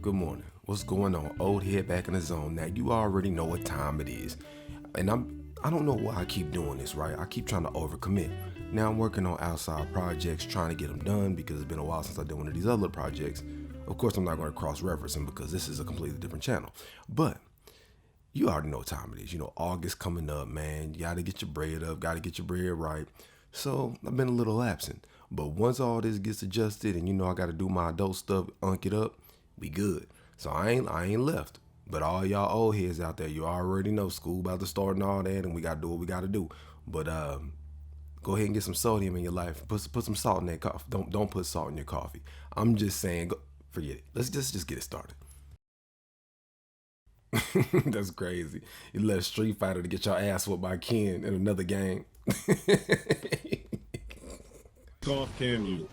Good morning. What's going on? Old head back in the zone. Now you already know what time it is. And I don't know why I keep doing this, right? I keep trying to overcommit. Now I'm working on outside projects, trying to get them done because it's been a while since I did one of these other projects. Of course, I'm not going to cross-reference them because this is a completely different channel. But you already know what time it is. You know, August coming up, man. You got to get your bread up, got to get your bread right. So I've been a little absent. But once all this gets adjusted and, you know, I got to do my adult stuff, unk it up, we good. So I ain't left. But all y'all old heads out there, you already know school about to start and all that, and we got to do what we got to do. But go ahead and get some sodium in your life. Put some salt in that coffee. Don't put salt in your coffee. I'm just saying, forget it. Let's just get it started. That's crazy. You left Street Fighter to get your ass whooped by Ken in another game. Off can you?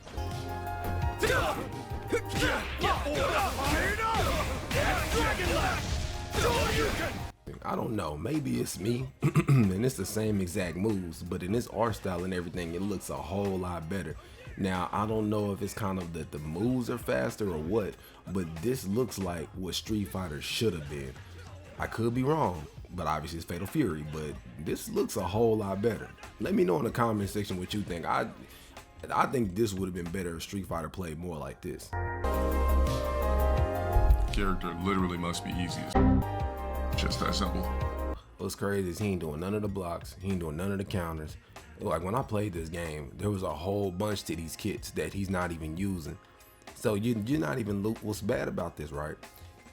I don't know, maybe it's me and it's the same exact moves, but in this art style and everything, it looks a whole lot better. Now, I don't know if it's kind of that the moves are faster or what, but this looks like what Street Fighter should have been. I could be wrong, but obviously it's Fatal Fury, but this looks a whole lot better. Let me know in the comment section what you think. I think this would have been better if Street Fighter played more like this. Character literally must be easiest. Just that simple. What's crazy is he ain't doing none of the blocks. He ain't doing none of the counters. Like when I played this game, there was a whole bunch to these kits that he's not even using. So you're not even, what's bad about this, right?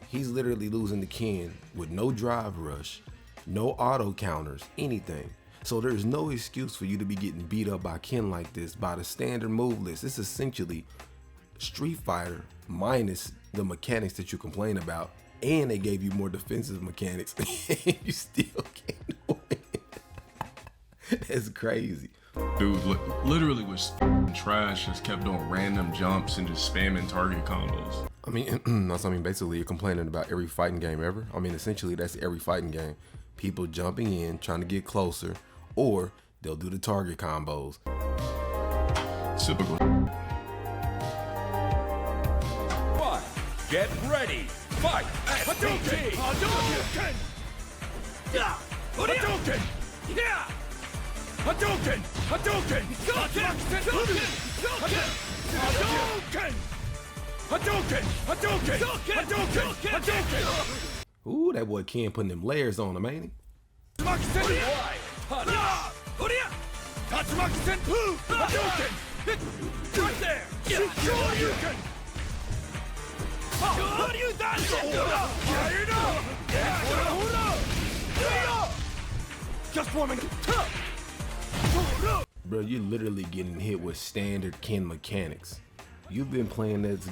He's literally losing to Ken with no drive rush, no auto counters, anything. So there's no excuse for you to be getting beat up by Ken like this by the standard move list. It's essentially Street Fighter minus the mechanics that you complain about, and they gave you more defensive mechanics, and you still can't win. That's crazy. Dude literally was trash, just kept doing random jumps and just spamming target combos. I mean, basically you're complaining about every fighting game ever. I mean, essentially that's every fighting game. People jumping in, trying to get closer, or they'll do the target combos. Typical. Get ready, fight! Hadouken! Hadouken! Hadouken! Yeah! Hadouken! Hadouken! Hadouken! Hadouken! Hadouken! Hadouken! Hadouken! Ooh, that boy Ken putting them layers on him, ain't he? Tatsumaki Senpu! Hadouken! Right there! Shoryuken! Just warming. Bro, you're literally getting hit with standard Ken mechanics. You've been playing this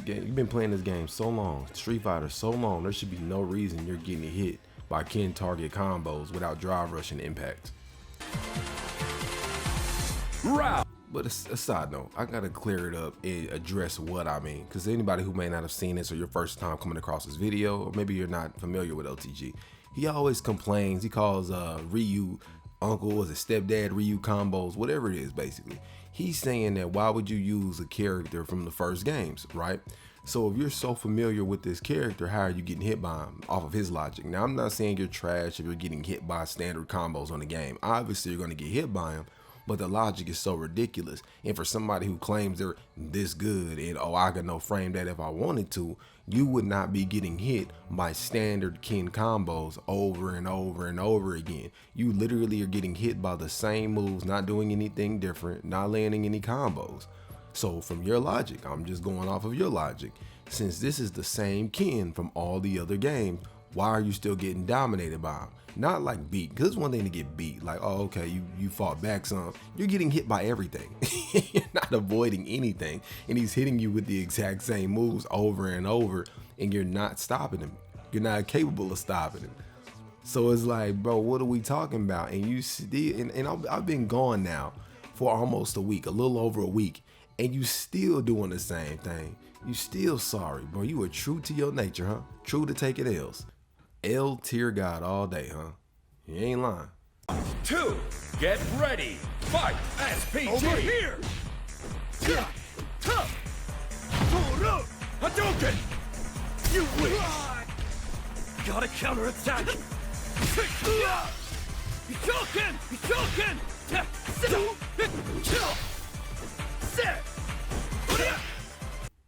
game so long, Street Fighter so long, there should be no reason you're getting hit by Ken target combos without drive rush and impact. But a side note, I gotta clear it up and address what I mean, because anybody who may not have seen this or your first time coming across this video, or maybe you're not familiar with LTG, he always complains. He calls Ryu uncle, as a stepdad, Ryu combos, whatever it is. Basically, he's saying that why would you use a character from the first games, right? So if you're so familiar with this character, how are you getting hit by him off of his logic? Now, I'm not saying you're trash if you're getting hit by standard combos on the game. Obviously, you're gonna get hit by him. But the logic is so ridiculous. And for somebody who claims they're this good and, oh, I could no frame that if I wanted to, you would not be getting hit by standard Ken combos over and over and over again. You literally are getting hit by the same moves, not doing anything different, not landing any combos. So from your logic, I'm just going off of your logic. Since this is the same Ken from all the other games, why are you still getting dominated by him? Not like beat, because it's one thing to get beat, like, oh, okay, you fought back some. You're getting hit by everything. You're not avoiding anything, and he's hitting you with the exact same moves over and over, and you're not stopping him. You're not capable of stopping him. So it's like, bro, what are we talking about? And you still, and I've been gone now for almost a week, a little over a week, and you still doing the same thing. You still sorry, bro. You are true to your nature, huh? True to taking L's. LowTierGod all day, huh? You ain't lying. 2, get ready, fight, SPG over here! Hadouken! You win! Gotta counterattack! Shoken! Shoken!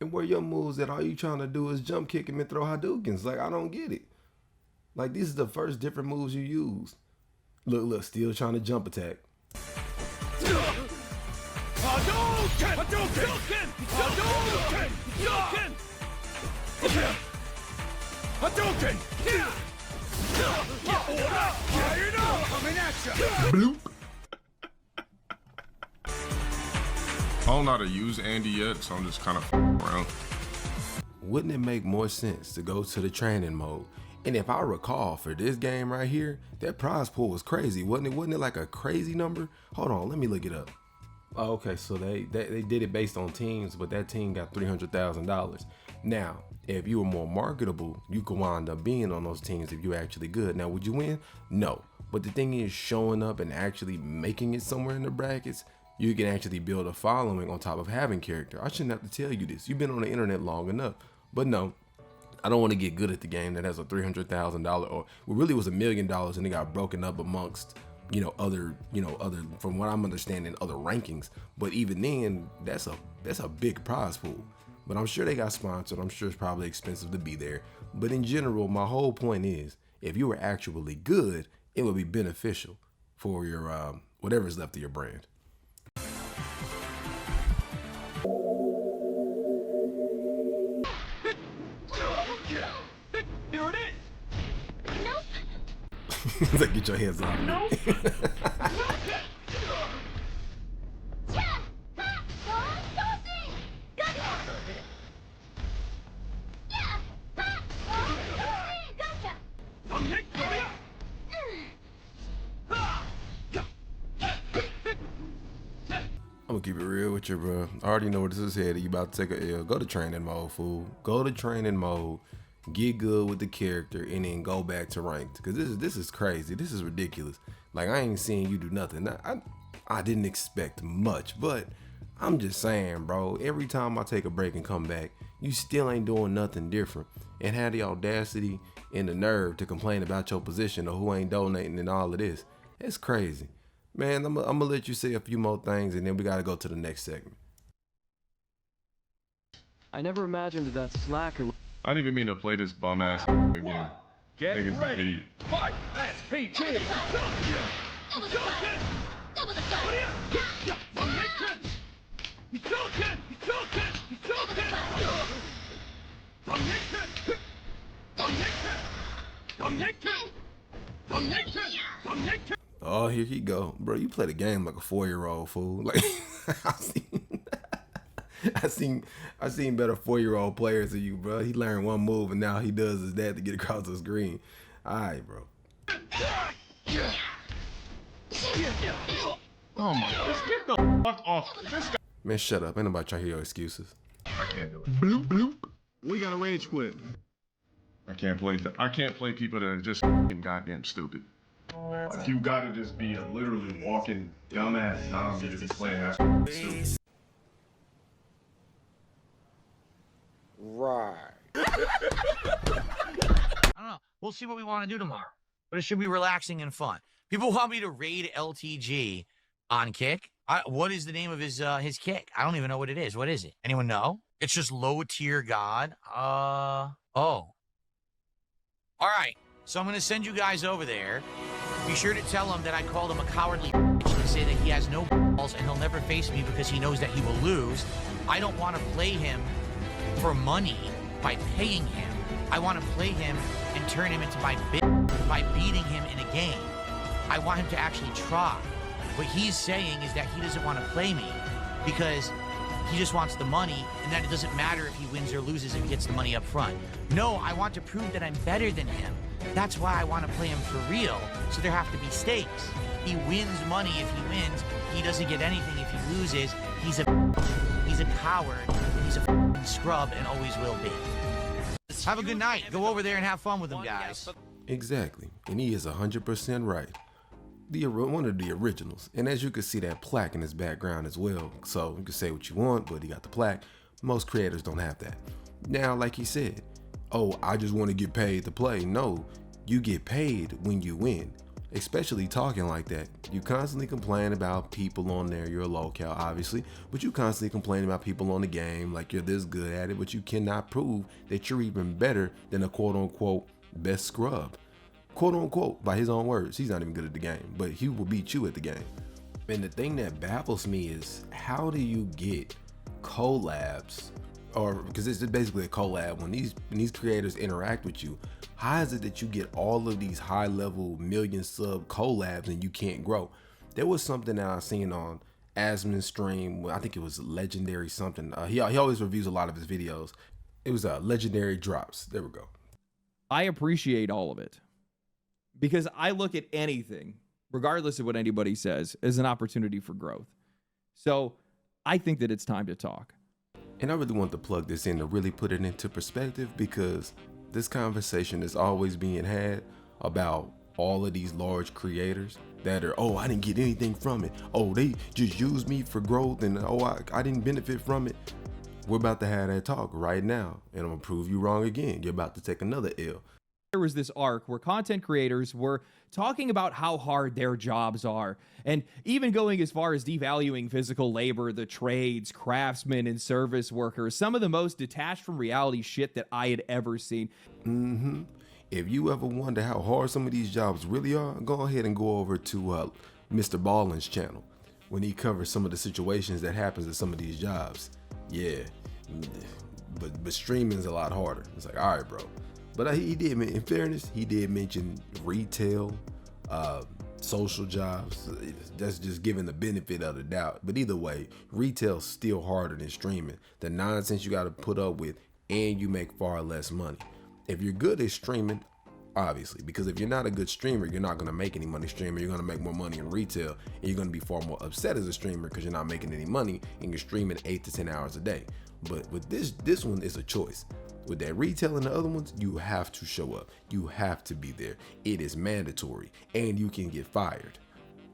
And where your moves that all you trying to do is jump kick him and throw Hadoukens? Like, I don't get it. Like, these are the first different moves you use. Look, still trying to jump attack. Hadouken! Hadouken! Hadouken! Hadouken! Hadouken! Fire now! Coming at you! Bloop. I don't know how to use Andy yet, so I'm just kind of around. Wouldn't it make more sense to go to the training mode? And if I recall, for this game right here, that prize pool was crazy, wasn't it? Wasn't it like a crazy number? Hold on, let me look it up. Oh, okay, so they did it based on teams, but that team got $300,000. Now, if you were more marketable, you could wind up being on those teams if you're actually good. Now, would you win? No. But the thing is, showing up and actually making it somewhere in the brackets, you can actually build a following on top of having character. I shouldn't have to tell you this. You've been on the internet long enough. But no, I don't want to get good at the game that has a $300,000 or what really was $1 million and it got broken up amongst, other, from what I'm understanding, other rankings. But even then, that's a big prize pool. But I'm sure they got sponsored. I'm sure it's probably expensive to be there. But in general, my whole point is, if you were actually good, it would be beneficial for your whatever's left of your brand. Here it is! It's like, get your hands off me. I'm gonna keep it real with you, bro. I already know where this is headed. You about to take a L. Go to training mode, fool. Go to training mode. Get good with the character and then go back to ranked. Cause this is crazy. This is ridiculous. Like, I ain't seeing you do nothing. I didn't expect much, but I'm just saying, bro. Every time I take a break and come back, you still ain't doing nothing different. And have the audacity and the nerve to complain about your position or who ain't donating and all of this. It's crazy. Man, I'm gonna let you say a few more things and then we gotta go to the next segment. I never imagined that slacker. I didn't even mean to play this bum ass again. Get Niggas ready! idiot. Fight! SPG! Oh, here he go. Bro, you play the game like a 4-year-old, fool. Like, I seen better 4-year-old players than you, bro. He learned one move and now he does his that to get across the screen. All right, bro. Oh my god. Let's get the fuck off this guy. Man, shut up. Ain't nobody trying to hear your excuses. I can't do it. Bloop bloop. We got a rage quit. I can't play people that are just fucking goddamn stupid. Like, you gotta just be a literally walking dumbass zombie to be playing that stupid. Right. I don't know. We'll see what we want to do tomorrow. But it should be relaxing and fun. People want me to raid LTG on Kick. What is the name of his kick? I don't even know what it is. What is it? Anyone know? It's just LowTierGod. Oh. All right. So I'm going to send you guys over there. Be sure to tell him that I called him a cowardly bitch and say that he has no balls and he'll never face me because he knows that he will lose. I don't want to play him for money by paying him. I want to play him and turn him into my bitch by beating him in a game. I want him to actually try. What he's saying is that he doesn't want to play me because he just wants the money and that it doesn't matter if he wins or loses if he gets the money up front. No, I want to prove that I'm better than him. That's why I want to play him for real, so there have to be stakes. He wins money if he wins. He doesn't get anything if he loses. He's a coward. He's a scrub and always will be. Have a good night. Go over there and have fun with them, guys. Exactly. And he is 100% right. One of the originals. And as you can see that plaque in his background as well. So you can say what you want, but he got the plaque. Most creators don't have that. Now, like he said, oh, I just want to get paid to play. No, you get paid when you win. Especially talking like that. You constantly complain about people on there. You're a locale, obviously, but you constantly complain about people on the game like you're this good at it, but you cannot prove that you're even better than a quote unquote best scrub. Quote unquote, by his own words. He's not even good at the game, but he will beat you at the game. And the thing that baffles me is, how do you get collabs, or because it's basically a collab, when these creators interact with you, how is it that you get all of these high level million sub collabs and you can't grow? There was something that I seen on Asmon's stream. I think it was legendary something. He always reviews a lot of his videos. It was legendary drops. There we go. I appreciate all of it because I look at anything, regardless of what anybody says, as an opportunity for growth. So I think that it's time to talk. And I really want to plug this in to really put it into perspective, because this conversation is always being had about all of these large creators that are, oh, I didn't get anything from it. Oh, they just used me for growth, and oh, I didn't benefit from it. We're about to have that talk right now, and I'm gonna prove you wrong again. You're about to take another L. There was this arc where content creators were talking about how hard their jobs are, and even going as far as devaluing physical labor, the trades, craftsmen, and service workers, some of the most detached from reality shit that I had ever seen. If you ever wonder how hard some of these jobs really are, go ahead and go over to Mr. Ballin's channel when he covers some of the situations that happens at some of these jobs. Yeah, but streaming's a lot harder. It's like, all right, bro. But he did, in fairness, he did mention retail, social jobs. That's just giving the benefit of the doubt. But either way, retail's still harder than streaming. The nonsense you got to put up with, and you make far less money. If you're good at streaming, obviously, because if you're not a good streamer, you're not going to make any money streaming. You're going to make more money in retail, and you're going to be far more upset as a streamer because you're not making any money and you're streaming 8 to 10 hours a day. But with this one, is a choice. With that retail and the other ones, you have to show up. You have to be there. It is mandatory, and you can get fired.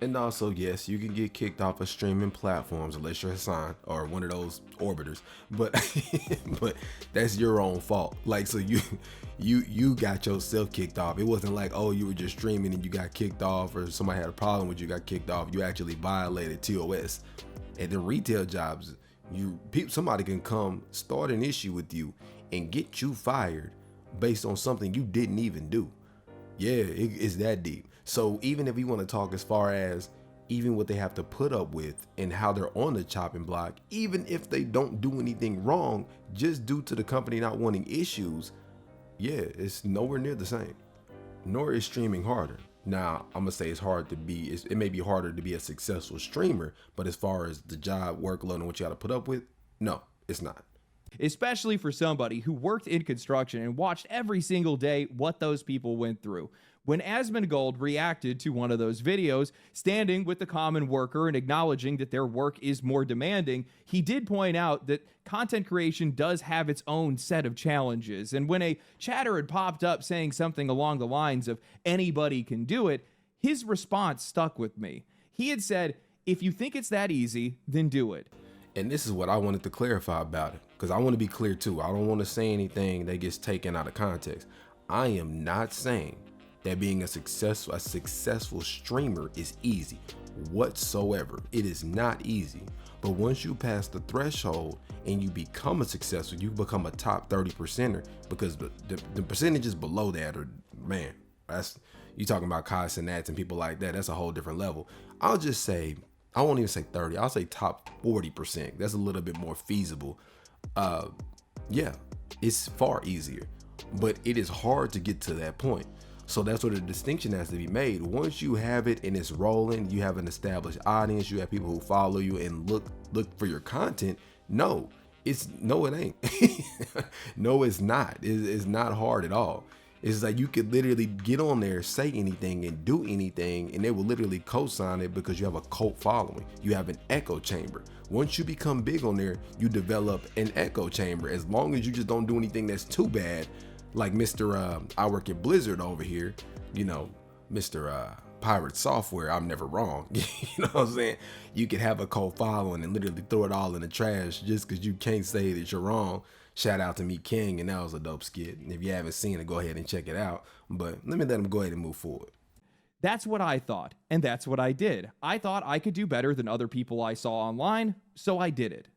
And also, yes, you can get kicked off of streaming platforms unless you're Hassan or one of those orbiters. But but that's your own fault. Like, so you got yourself kicked off. It wasn't like, oh, you were just streaming and you got kicked off, or somebody had a problem with you, got kicked off. You actually violated TOS. And the retail jobs, somebody can come start an issue with you and get you fired based on something you didn't even do. Yeah, it's that deep. So even if we want to talk as far as even what they have to put up with and how they're on the chopping block, even if they don't do anything wrong, just due to the company not wanting issues, yeah, it's nowhere near the same. Nor is streaming harder. Now, I'm gonna say it may be harder to be a successful streamer, but as far as the job workload and what you got to put up with, no, it's not. Especially for somebody who worked in construction and watched every single day what those people went through. When Asmongold reacted to one of those videos, standing with the common worker and acknowledging that their work is more demanding, he did point out that content creation does have its own set of challenges. And when a chatter had popped up saying something along the lines of anybody can do it, his response stuck with me. He had said, if you think it's that easy, then do it. And this is what I wanted to clarify about it, because I want to be clear too. I don't want to say anything that gets taken out of context. I am not saying that being a successful streamer is easy whatsoever. It is not easy. But once you pass the threshold and you become you become a top 30%er, because the percentages below that are, man, that's, you talking about Kai Cenats and people like that. That's a whole different level. I'll just say, I won't even say 30. I'll say top 40%. That's a little bit more feasible. Yeah, it's far easier, but it is hard to get to that point. So that's where the distinction has to be made. Once you have it and it's rolling, you have an established audience, you have people who follow you and look for your content. No, it ain't. No, it's not. It's not hard at all. It's like you could literally get on there, say anything and do anything, and they will literally co-sign it because you have a cult following. You have an echo chamber. Once you become big on there, you develop an echo chamber. As long as you just don't do anything that's too bad, like Mr. I work at Blizzard over here, you know, Mr. Pirate Software, I'm never wrong. You know what I'm saying? You could have a cult following and literally throw it all in the trash just because you can't say that you're wrong. Shout out to Meet King, and that was a dope skit. And if you haven't seen it, go ahead and check it out. But let him go ahead and move forward. That's what I thought, and that's what I did. I thought I could do better than other people I saw online, so I did it.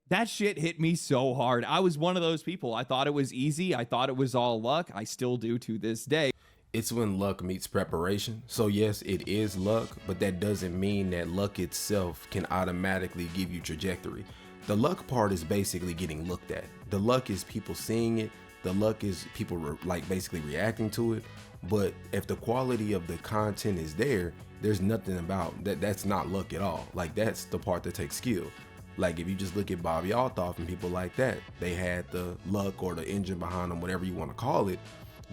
That shit hit me so hard. I was one of those people. I thought it was easy. I thought it was all luck. I still do to this day. It's when luck meets preparation. So yes, it is luck, but that doesn't mean that luck itself can automatically give you trajectory. The luck part is basically getting looked at. The luck is people seeing it. The luck is people basically reacting to it. But if the quality of the content is there, there's nothing about that. That's not luck at all. Like, that's the part that takes skill. Like, if you just look at Bobby Althoff and people like that, they had the luck or the engine behind them, whatever you want to call it,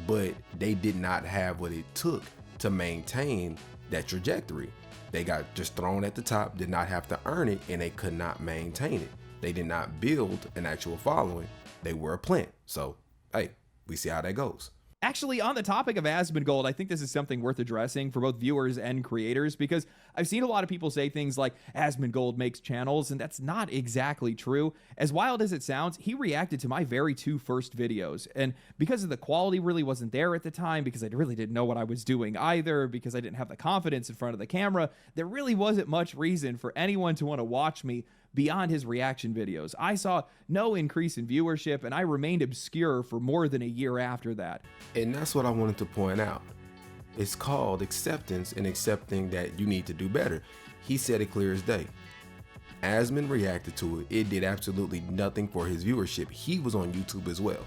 but they did not have what it took to maintain that trajectory. They got just thrown at the top, did not have to earn it, and they could not maintain it. They did not build an actual following. They were a plant. So, hey, we see how that goes. Actually, on the topic of Asmongold, I think this is something worth addressing for both viewers and creators, because I've seen a lot of people say things like Asmongold makes channels, and that's not exactly true. As wild as it sounds, he reacted to my very two first videos, and because of the quality really wasn't there at the time, because I really didn't know what I was doing either, because I didn't have the confidence in front of the camera, there really wasn't much reason for anyone to want to watch me beyond his reaction videos. I saw no increase in viewership, and I remained obscure for more than a year after that. And that's what I wanted to point out. It's called acceptance, and accepting that you need to do better. He said it clear as day. Asmon reacted to it. It did absolutely nothing for his viewership. He was on YouTube as well.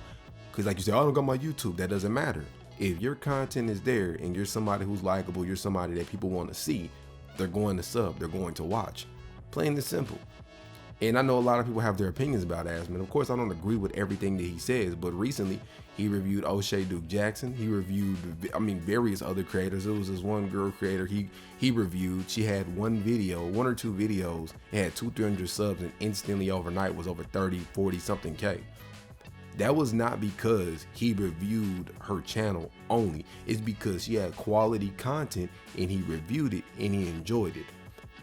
Because like you said, I don't got my YouTube. That doesn't matter. If your content is there and you're somebody who's likable, you're somebody that people want to see, they're going to sub, they're going to watch. Plain and simple. And I know a lot of people have their opinions about Asmon. Of course, I don't agree with everything that he says, but recently he reviewed O'Shea Duke Jackson. He reviewed, various other creators. It was this one girl creator he reviewed. She had one or two videos. It had 200-300 subs, and instantly overnight was over 30, 40 something K. That was not because he reviewed her channel only. It's because she had quality content and he reviewed it and he enjoyed it.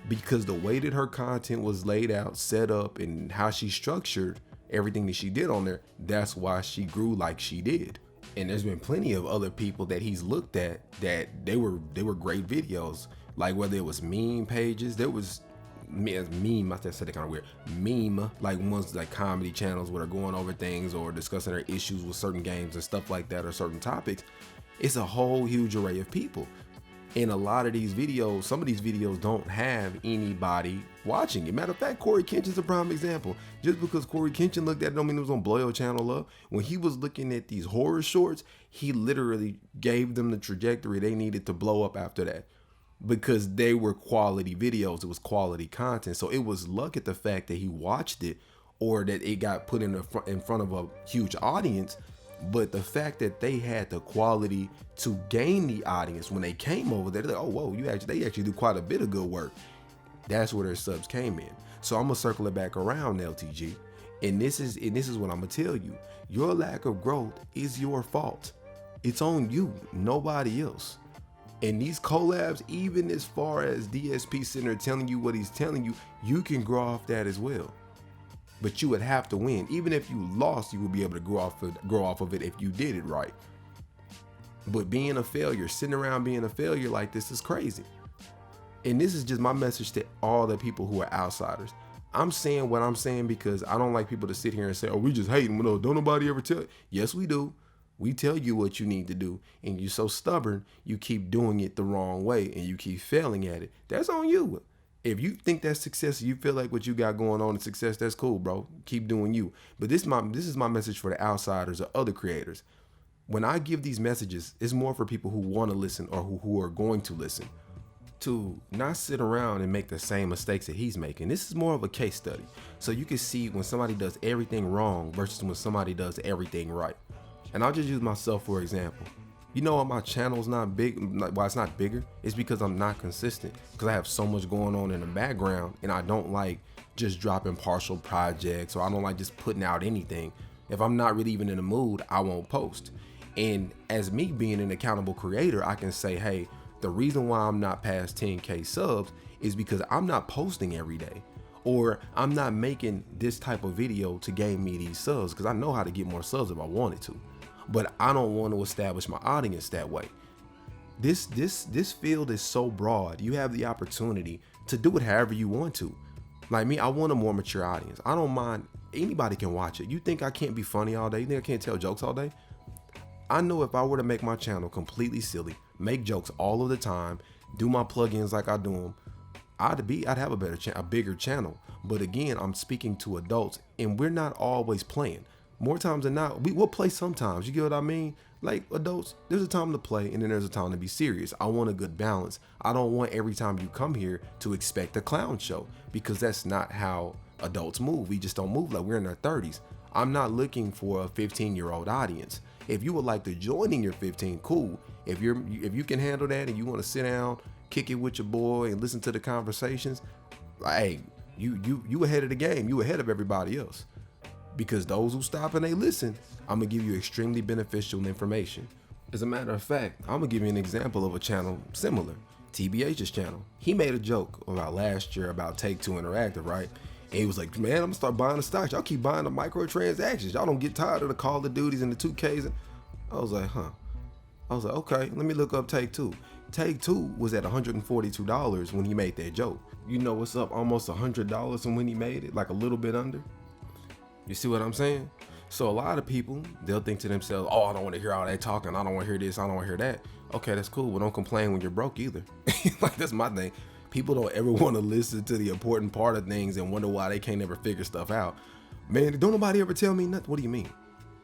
Because the way that her content was laid out, set up, and how she structured everything that she did on there, that's why she grew like she did. And there's been plenty of other people that he's looked at that they were great videos. Like whether it was meme pages, there was meme, I said it kind of weird, meme, like ones like comedy channels where they're going over things or discussing their issues with certain games and stuff like that, or certain topics. It's a whole huge array of people. And a lot of these videos, some of these videos don't have anybody watching it. Matter of fact, Corey Kenshin's a prime example. Just because Corey Kenshin looked at it don't mean it was gonna blow your channel up. When he was looking at these horror shorts, he literally gave them the trajectory they needed to blow up after that. Because they were quality videos, it was quality content. So it was luck at the fact that he watched it or that it got put in front of a huge audience. But the fact that they had the quality to gain the audience when they came over there, they're like, oh, whoa, they actually do quite a bit of good work. That's where their subs came in. So I'm gonna circle it back around, LTG. And this is what I'm gonna tell you. Your lack of growth is your fault. It's on you, nobody else. And these collabs, even as far as DSP Center telling you what he's telling you, you can grow off that as well. But you would have to win. Even if you lost, you would be able to grow off of it if you did it right. But being a failure, sitting around being a failure like this is crazy. And this is just my message to all the people who are outsiders. I'm saying what I'm saying because I don't like people to sit here and say, oh, we just hating. No, don't nobody ever tell you. Yes, we do. We tell you what you need to do. And you're so stubborn, you keep doing it the wrong way and you keep failing at it. That's on you. If you think that's success, you feel like what you got going on is success, that's cool, bro. Keep doing you. But this is my message for the outsiders or other creators. When I give these messages, it's more for people who want to listen or who are going to listen, to not sit around and make the same mistakes that he's making. This is more of a case study. So you can see when somebody does everything wrong versus when somebody does everything right. And I'll just use myself for example. You know what, my channel's not big, why it's not bigger? It's because I'm not consistent, because I have so much going on in the background and I don't like just dropping partial projects, or I don't like just putting out anything. If I'm not really even in the mood, I won't post. And as me being an accountable creator, I can say, hey, the reason why I'm not past 10K subs is because I'm not posting every day. Or I'm not making this type of video to gain me these subs, because I know how to get more subs if I wanted to. But I don't want to establish my audience that way. This field is so broad. You have the opportunity to do it however you want to. Like me, I want a more mature audience. I don't mind. Anybody can watch it. You think I can't be funny all day? You think I can't tell jokes all day? I know if I were to make my channel completely silly, make jokes all of the time, do my plugins like I do them, I'd have a bigger channel. But again, I'm speaking to adults, and we're not always playing. More times than not, we'll play sometimes. You get what I mean? Like adults, there's a time to play, and then there's a time to be serious. I want a good balance. I don't want every time you come here to expect a clown show, because that's not how adults move. We just don't move like we're in our 30s. I'm not looking for a 15-year-old audience. If you would like to join in your 15, cool. If you can handle that and you want to sit down, kick it with your boy and listen to the conversations, hey, you ahead of the game. You ahead of everybody else. Because those who stop and they listen, I'm gonna give you extremely beneficial information. As a matter of fact, I'm gonna give you an example of a channel similar, TBH's channel. He made a joke about last year about Take-Two Interactive, right? And he was like, man, I'm gonna start buying the stocks. Y'all keep buying the microtransactions. Y'all don't get tired of the Call of Duties and the 2Ks. And I was like, huh. I was like, okay, let me look up Take-Two. Take-Two was at $142 when he made that joke. You know what's up? Almost $100 from when he made it, like a little bit under. You see what I'm saying? So a lot of people, they'll think to themselves, oh, I don't want to hear all that talking. I don't want to hear this. I don't want to hear that. Okay, that's cool. But don't complain when you're broke either. Like, that's my thing. People don't ever want to listen to the important part of things and wonder why they can't ever figure stuff out. Man, don't nobody ever tell me nothing. What do you mean?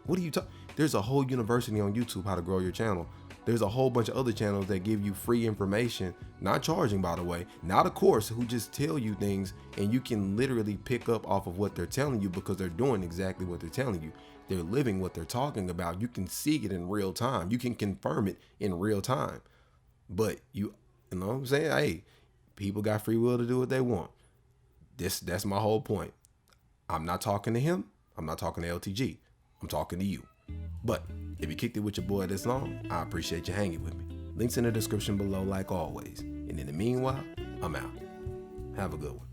What do you talk? There's a whole university on YouTube how to grow your channel. There's a whole bunch of other channels that give you free information, not charging, by the way, not a course, who just tell you things and you can literally pick up off of what they're telling you, because they're doing exactly what they're telling you. They're living what they're talking about. You can see it in real time. You can confirm it in real time. But you know what I'm saying? Hey, people got free will to do what they want. That's my whole point. I'm not talking to him. I'm not talking to LTG. I'm talking to you. But if you kicked it with your boy this long, I appreciate you hanging with me. Links in the description below like always. And in the meanwhile, I'm out. Have a good one.